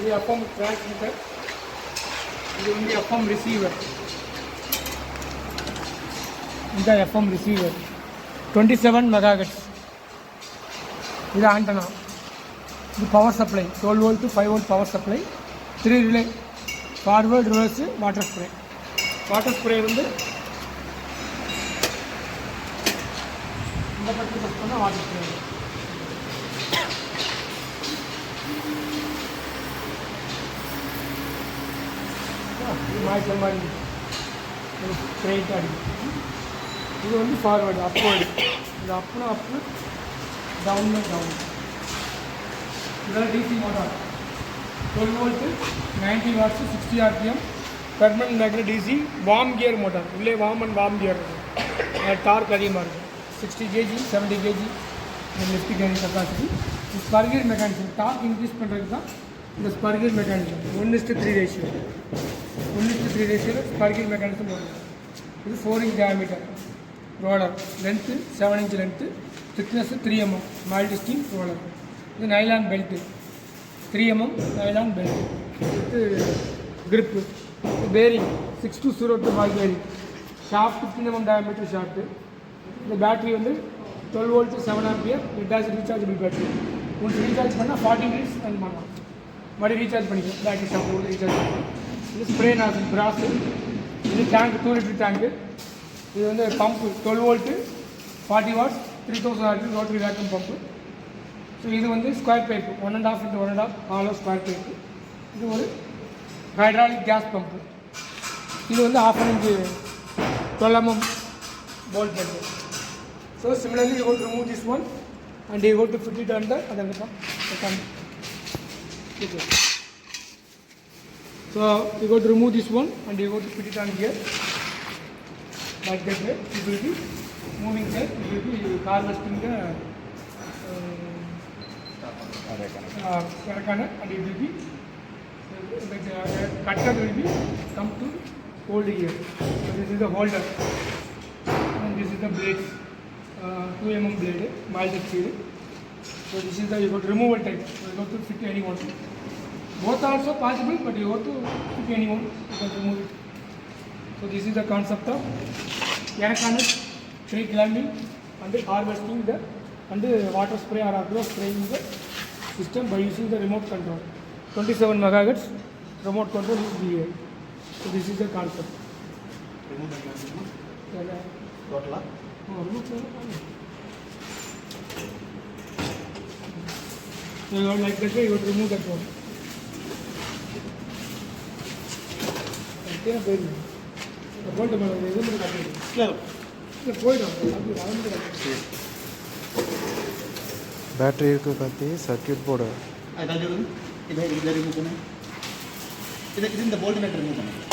இது FM transmitter, இது வந்து FM ரிசீவர். இந்த FM ரிசீவர் 27 மெகாஹெர்ட்ஸ். இது ஆண்டனா. இது power supply 12 volt to 5 volt power supply. 3 relay, forward, reverse, water spray. Water spray வந்து இந்த பற்றி ப்ரெஸ் பண்ணால் வாட்டர் ஸ்ப்ரே. மாய்ச்சல் மாதிரி ஸ்ட்ரெயிட்டாக அடிக்கும். இது வந்து ஃபார்வேர்டு, அப்வர்டு. இது அப்னா அப்பு, டவுன்னா டவுன். இதெல்லாம் DC motor 12 volt 90 watts 60 RPM permanent magnet DC worm gear motor. உள்ளே வார்ம் அண்ட் வார்ம் கியர் இருக்கும். டார்க் அதிகமாக இருக்கும். 60 kg 70 kg lift carrying capacity. இது ஸ்பர்கியர் மெக்கானிசம். டார்க் இன்க்ரீஸ் பண்ணுறதுக்கு தான் இந்த ஸ்பர்கியர் மெக்கானிசம். 1:3 ரேஷியோ. 1:3 ரேஷியோவில் ஸ்பர்கியர் மெக்கானிசம் வரும். இது 4 inch diameter roller. Length 7 inch length. Thickness 3 mm mild steel roller. இது nylon belt 3 mm nylon belt. இது grip. Bearing 6202 ball bearing. Shaft 15 mm diameter shaft. இந்த battery வந்து 12 volt 7 ampere lead rechargeable battery. ஒன்று recharge பண்ணால் 40 minutes run பண்ணலாம். மறுபடியும் recharge பண்ணிக்கலாம். Battery ஷாப்பில் ரீசார்ஜ் பண்ணலாம். இது ஸ்ப்ரே நாசில் பிராஸு. இது டேங்க் 2 லிட்டர் டேங்க்கு. இது வந்து pump 12 volt 40 watts 3000 RPM rotary vacuum pump. So இது வந்து square pipe 1.5 into 1.5 hollow square pipe. இது ஒரு ஹைட்ராலிக் கேஸ் பம்பு. இது வந்து 1/2 inch 12 mm bolt pump. So similarly you go to remove this one and you go to fit it under other one. Okay. So you go to remove this one and you go to fit it on here like that way. It will be moving there. It will be harvesting the and it will be cutter will be come to hold here. So this is the holder and this is the blades, 2 mm blade, mild steel. So this is the you got removal type. So you got to fit anyone. Both are also possible, but you got to fit anyone. You can remove it. So this is the concept of air tree climbing and harvesting the and water spray or agro spraying the system by using the remote control. 27 megahertz remote control is here. So this is the concept. Remote control. Total. No, remote control. So you like that way, you would remove that one. Okay, very good. The bolt is very good. Battery को कहती है circuit board. इधर remove करना. इधर bolt में remove करना.